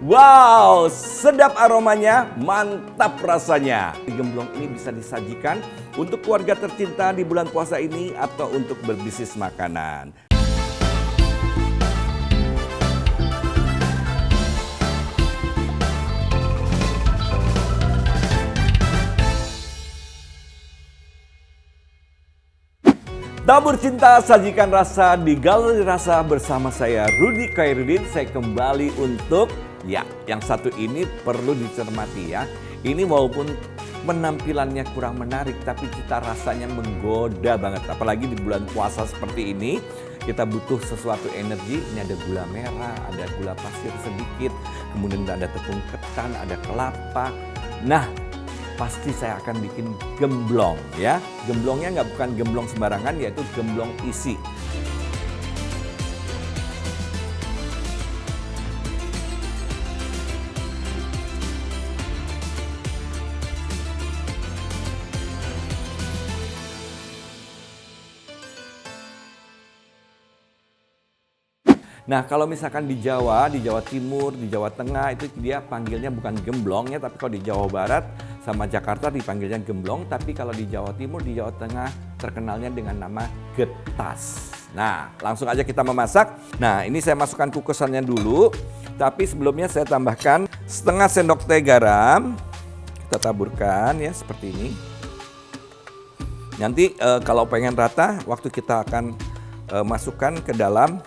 Wow, sedap aromanya, mantap rasanya. Gemblong ini bisa disajikan untuk keluarga tercinta di bulan puasa ini atau untuk berbisnis makanan. Tabur cinta, sajikan rasa di Galeri Rasa bersama saya Rudy Khairuddin. Saya kembali untuk yang satu ini perlu dicermati ya. Ini walaupun penampilannya kurang menarik tapi cita rasanya menggoda banget. Apalagi di bulan puasa seperti ini, kita butuh sesuatu energi. Ini ada gula merah, ada gula pasir sedikit, kemudian ada tepung ketan, ada kelapa. Nah, pasti saya akan bikin gemblong ya. Gemblongnya bukan gemblong sembarangan, yaitu gemblong isi. Nah, kalau misalkan di Jawa Timur, di Jawa Tengah itu dia panggilnya bukan gemblong ya, tapi kalau di Jawa Barat sama Jakarta dipanggilnya gemblong, tapi kalau di Jawa Timur, di Jawa Tengah terkenalnya dengan nama getas. Nah, langsung aja kita memasak. Nah, ini saya masukkan kukusannya dulu, tapi sebelumnya saya tambahkan setengah sendok teh garam. Kita taburkan ya seperti ini. Nanti kalau pengen rata, waktu kita akan masukkan ke dalam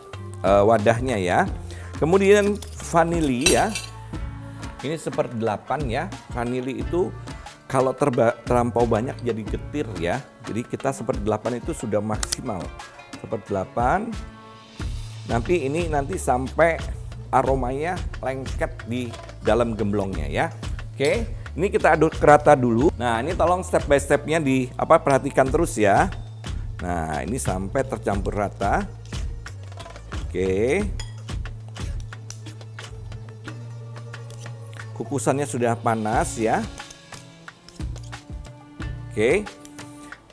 wadahnya ya. Kemudian vanili ya. Ini 1/8 ya. Vanili itu kalau terlampau banyak jadi getir ya. Jadi kita 1/8 itu sudah maksimal. 1/8. Nanti sampai aromanya lengket di dalam gemblongnya ya. Oke, ini kita aduk rata dulu. Nah, ini tolong step by stepnya perhatikan terus ya. Nah, ini sampai tercampur rata. Oke. Kukusannya sudah panas ya. Oke.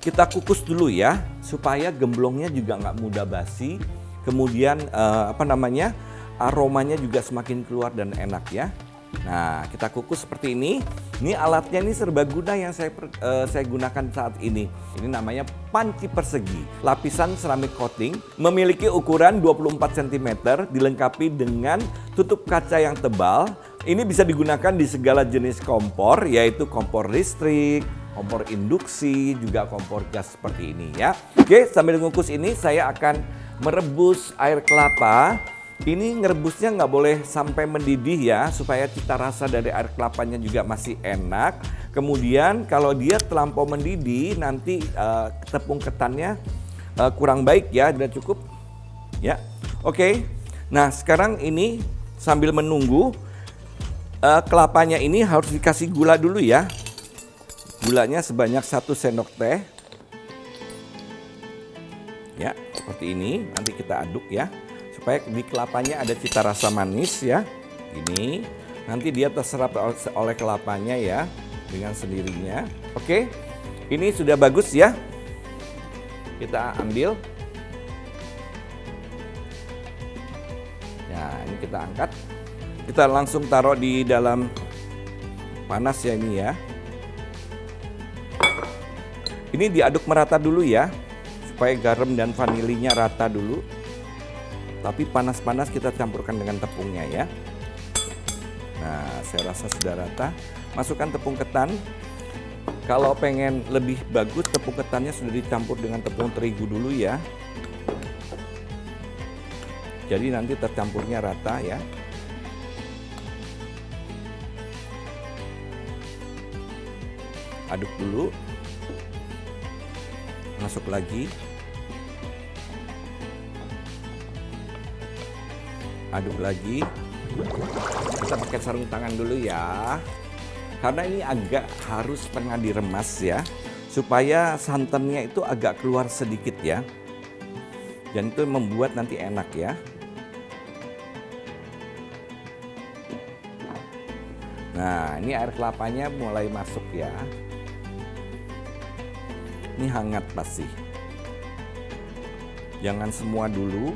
Kita kukus dulu ya, supaya gemblongnya juga nggak mudah basi. Kemudian aromanya juga semakin keluar dan enak ya. Nah, kita kukus seperti ini. Ini alatnya ini serbaguna yang saya gunakan saat ini. Ini namanya panci persegi. Lapisan ceramic coating memiliki ukuran 24 cm, dilengkapi dengan tutup kaca yang tebal. Ini bisa digunakan di segala jenis kompor, yaitu kompor listrik, kompor induksi, juga kompor gas seperti ini ya. Oke, sambil mengukus ini saya akan merebus air kelapa. Ini ngerebusnya nggak boleh sampai mendidih ya, supaya cita rasa dari air kelapanya juga masih enak. Kemudian kalau dia terlampau mendidih, nanti tepung ketannya kurang baik ya, sudah cukup ya. Oke, nah sekarang ini sambil menunggu, kelapanya ini harus dikasih gula dulu ya. Gulanya sebanyak 1 sendok teh. Ya, seperti ini, nanti kita aduk ya. Supaya di kelapanya ada cita rasa manis ya. Ini nanti dia terserap oleh kelapanya ya dengan sendirinya. Oke, ini sudah bagus ya. Kita ambil. Nah, ini kita angkat. Kita langsung taruh di dalam panas ya ini ya. Ini diaduk merata dulu ya, supaya garam dan vanilinya rata dulu. Tapi panas-panas kita campurkan dengan tepungnya ya. Nah, saya rasa sudah rata. Masukkan tepung ketan. Kalau pengen lebih bagus, tepung ketannya sudah dicampur dengan tepung terigu dulu ya. Jadi nanti tercampurnya rata ya. Aduk dulu. Masuk lagi. Aduk lagi. Kita pakai sarung tangan dulu ya. Karena ini agak harus tengah diremas ya, supaya santannya itu agak keluar sedikit ya. Dan itu membuat nanti enak ya. Nah, ini air kelapanya mulai masuk ya. Ini hangat pasti. Jangan semua dulu.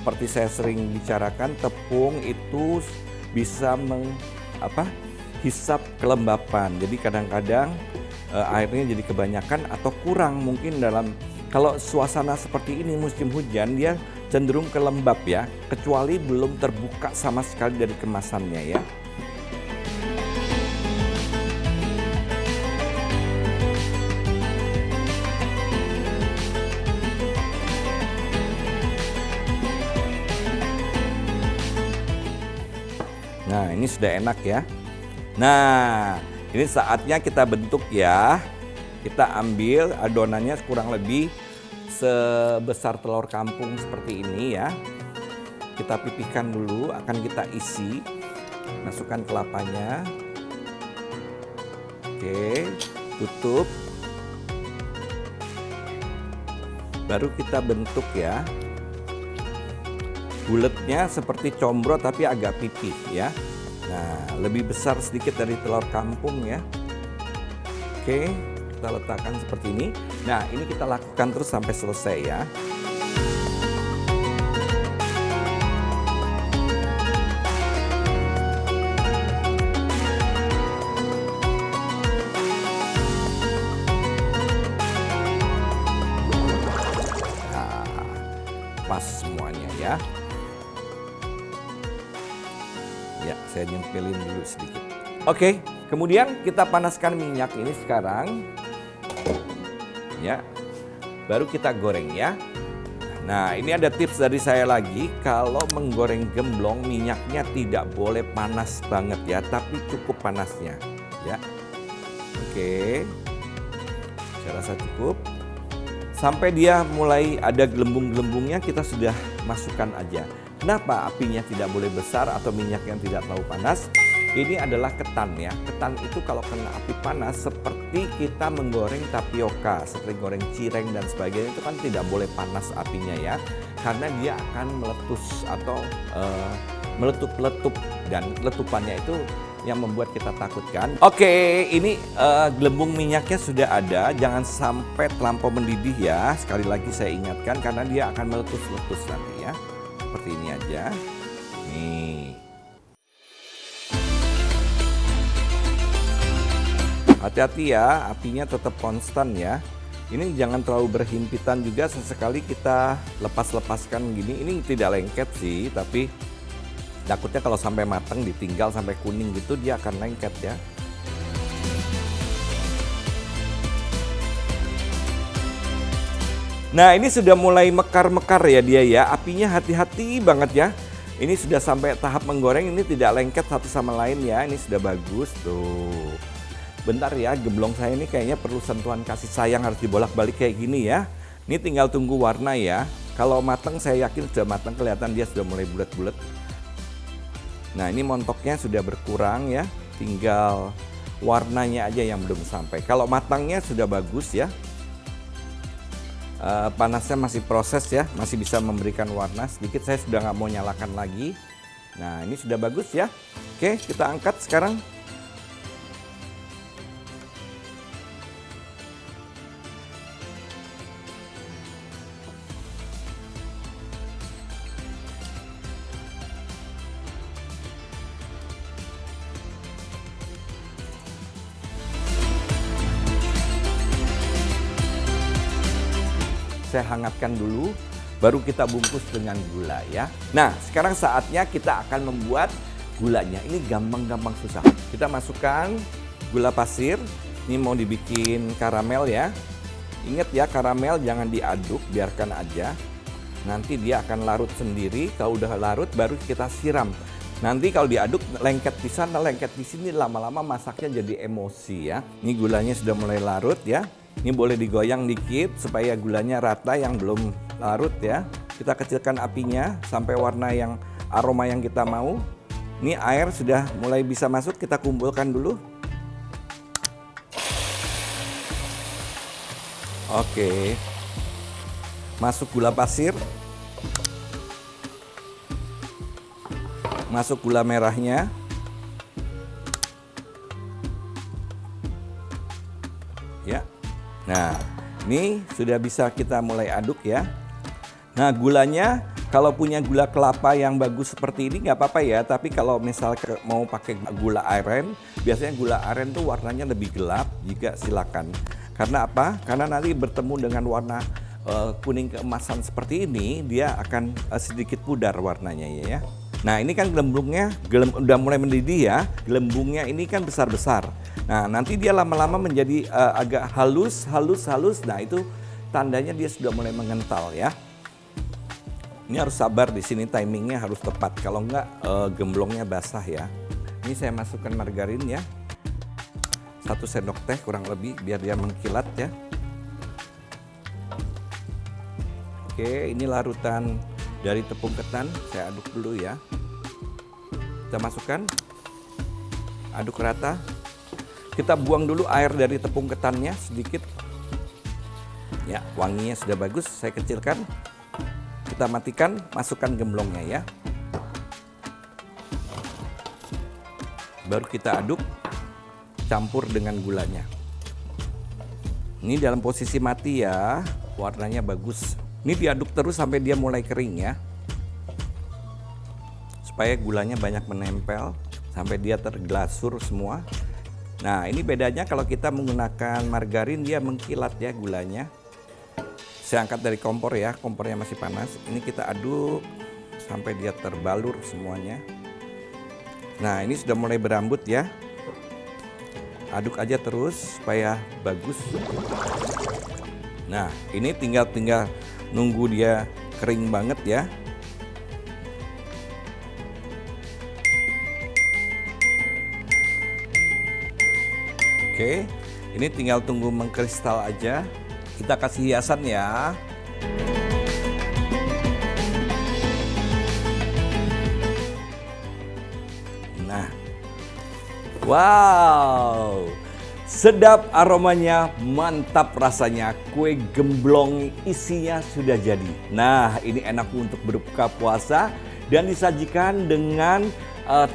Seperti saya sering bicarakan, tepung itu bisa hisap kelembapan. Jadi kadang-kadang airnya jadi kebanyakan atau kurang, mungkin kalau suasana seperti ini musim hujan dia cenderung kelembab ya, kecuali belum terbuka sama sekali dari kemasannya ya. Nah, ini sudah enak ya. Nah, ini saatnya kita bentuk ya. Kita ambil adonannya kurang lebih sebesar telur kampung seperti ini ya. Kita pipihkan dulu, akan kita isi. Masukkan kelapanya. Oke, tutup. Baru kita bentuk ya. Buletnya seperti combro tapi agak pipih ya. Nah, lebih besar sedikit dari telur kampung ya. Oke, kita letakkan seperti ini. Nah, ini kita lakukan terus sampai selesai ya. Nah, pas semuanya ya. Ya, saya nyempilin dulu sedikit. Oke, kemudian kita panaskan minyak ini sekarang. Ya, baru kita goreng ya. Nah, ini ada tips dari saya lagi. Kalau menggoreng gemblong, minyaknya tidak boleh panas banget ya, tapi cukup panasnya. Ya, oke. Saya rasa cukup. Sampai dia mulai ada gelembung-gelembungnya, kita sudah masukkan aja. Kenapa apinya tidak boleh besar atau minyak yang tidak terlalu panas? Ini adalah ketan ya. Ketan itu kalau kena api panas seperti kita menggoreng tapioka, seperti goreng cireng dan sebagainya, itu kan tidak boleh panas apinya ya. Karena dia akan meletus atau meletup-letup, dan letupannya itu yang membuat kita takutkan. Oke, ini gelembung minyaknya sudah ada, jangan sampai terlampau mendidih ya. Sekali lagi saya ingatkan karena dia akan meletus-letus nanti ya. Seperti ini aja. Nih. Hati-hati ya, apinya tetap konstan ya. Ini jangan terlalu berhimpitan juga, sesekali kita lepas-lepaskan gini. Ini tidak lengket sih, tapi takutnya kalau sampai matang ditinggal sampai kuning gitu dia akan lengket ya. Nah, ini sudah mulai mekar-mekar ya dia ya. Apinya hati-hati banget ya. Ini sudah sampai tahap menggoreng, ini tidak lengket satu sama lain ya. Ini sudah bagus tuh. Bentar ya, gemblong saya ini kayaknya perlu sentuhan kasih sayang, harus dibolak-balik kayak gini ya. Ini tinggal tunggu warna ya. Kalau matang saya yakin sudah matang, kelihatan dia sudah mulai bulat-bulat. Nah, ini montoknya sudah berkurang ya. Tinggal warnanya aja yang belum sampai. Kalau matangnya sudah bagus ya. Panasnya masih proses ya, masih bisa memberikan warna sedikit. Saya sudah nggak mau nyalakan lagi. Nah, ini sudah bagus ya. Oke, kita angkat sekarang. Saya hangatkan dulu, baru kita bungkus dengan gula ya. Nah, sekarang saatnya kita akan membuat gulanya. Ini gampang-gampang susah. Kita masukkan gula pasir. Ini mau dibikin karamel ya. Ingat ya, karamel jangan diaduk, biarkan aja. Nanti dia akan larut sendiri. Kalau udah larut baru kita siram. Nanti kalau diaduk lengket di sana, lengket di sini, lama-lama masaknya jadi emosi ya. Ini gulanya sudah mulai larut ya. Ini boleh digoyang dikit supaya gulanya rata yang belum larut ya. Kita kecilkan apinya sampai warna yang aroma yang kita mau. Ini air sudah mulai bisa masuk, kita kumpulkan dulu. Oke. Masuk gula pasir. Masuk gula merahnya. Ya. Nah, ini sudah bisa kita mulai aduk ya. Nah, gulanya Kalau punya gula kelapa yang bagus seperti ini nggak apa-apa ya, tapi kalau misal mau pakai gula aren, biasanya gula aren tuh warnanya lebih gelap juga silakan. Karena apa? Karena nanti bertemu dengan warna kuning keemasan seperti ini, dia akan sedikit pudar warnanya ya. Nah ini kan gelembungnya udah mulai mendidih ya, gelembungnya ini kan besar-besar. Nah nanti dia lama-lama menjadi agak halus. Nah itu tandanya dia sudah mulai mengental ya. Ini harus sabar di sini, timingnya harus tepat. Kalau enggak gemblongnya basah ya. Ini saya masukkan margarin ya. 1 sendok teh kurang lebih biar dia mengkilat ya. Oke, ini larutan dari tepung ketan. Saya aduk dulu ya. Kita masukkan. Aduk rata. Kita buang dulu air dari tepung ketannya sedikit. Ya, wanginya sudah bagus. Saya kecilkan. Kita matikan, masukkan gemblongnya ya. Baru kita aduk, campur dengan gulanya. Ini dalam posisi mati ya, warnanya bagus. Ini diaduk terus sampai dia mulai kering ya. Supaya gulanya banyak menempel, sampai dia terglasur semua. Nah ini bedanya kalau kita menggunakan margarin, dia mengkilat ya gulanya. Saya angkat dari kompor ya, kompornya masih panas. Ini kita aduk sampai dia terbalur semuanya. Nah ini sudah mulai berambut ya. Aduk aja terus supaya bagus. Nah ini tinggal nunggu dia kering banget ya. Oke, ini tinggal tunggu mengkristal aja. Kita kasih hiasan ya. Nah, wow, sedap aromanya, mantap rasanya. Kue gemblong isinya sudah jadi. Nah, ini enak untuk berbuka puasa dan disajikan dengan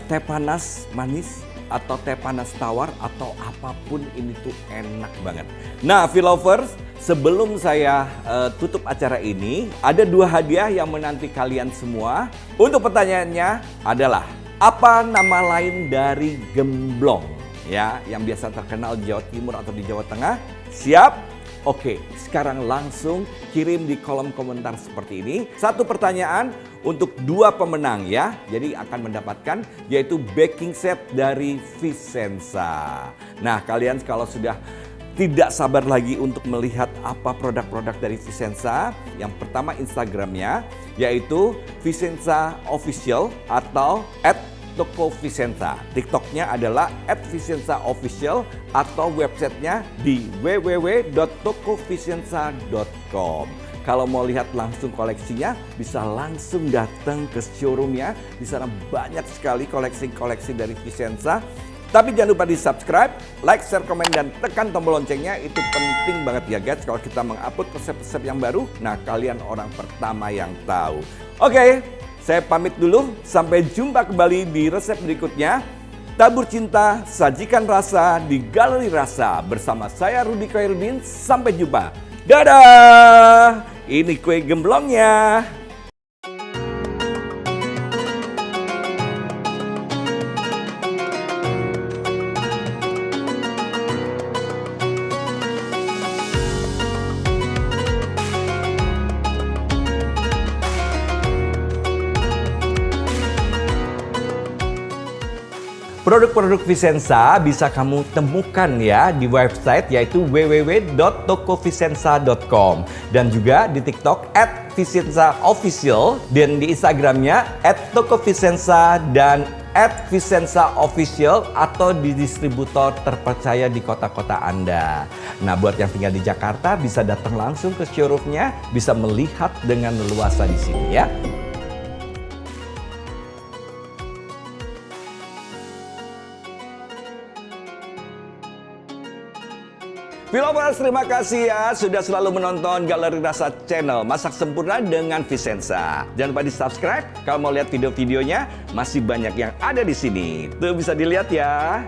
teh panas manis atau teh panas tawar atau apapun, ini tuh enak banget. Nah, V-lovers, sebelum saya tutup acara ini, ada 2 hadiah yang menanti kalian semua. Untuk pertanyaannya adalah, apa nama lain dari gemblong? Ya, yang biasa terkenal di Jawa Timur atau di Jawa Tengah. Siap? Oke, sekarang langsung kirim di kolom komentar seperti ini. 1 pertanyaan untuk 2 pemenang ya. Jadi akan mendapatkan yaitu baking set dari Vicenza. Nah, kalian kalau sudah tidak sabar lagi untuk melihat apa produk-produk dari Vicenza, yang pertama Instagramnya yaitu Vicenza Official atau @Toko Vicenza. TikToknya adalah @VicenzaOfficial atau websitenya di www.tokovicenza.com. Kalau mau lihat langsung koleksinya, bisa langsung datang ke showroomnya. Di sana banyak sekali koleksi-koleksi dari Vicenza. Tapi jangan lupa di subscribe, like, share, komen, dan tekan tombol loncengnya. Itu penting banget ya guys. Kalau kita mengupload resep-resep yang baru, nah kalian orang pertama yang tahu. Oke. Saya pamit dulu, sampai jumpa kembali di resep berikutnya. Tabur cinta, sajikan rasa di Galeri Rasa. Bersama saya Rudy Khairuddin, sampai jumpa. Dadah! Ini kue gemblongnya. Produk-produk Vicenza bisa kamu temukan ya di website yaitu www.tokovicenza.com dan juga di TikTok @VicenzaOfficial dan di Instagramnya @tokovicenza dan @VicenzaOfficial atau di distributor terpercaya di kota-kota Anda. Nah, buat yang tinggal di Jakarta bisa datang langsung ke showroomnya, bisa melihat dengan leluasa di sini ya. V-lovers, terima kasih ya sudah selalu menonton Galeri Rasa Channel. Masak sempurna dengan Vicenza. Jangan lupa di subscribe. Kalau mau lihat video-videonya, masih banyak yang ada di sini. Tuh bisa dilihat ya.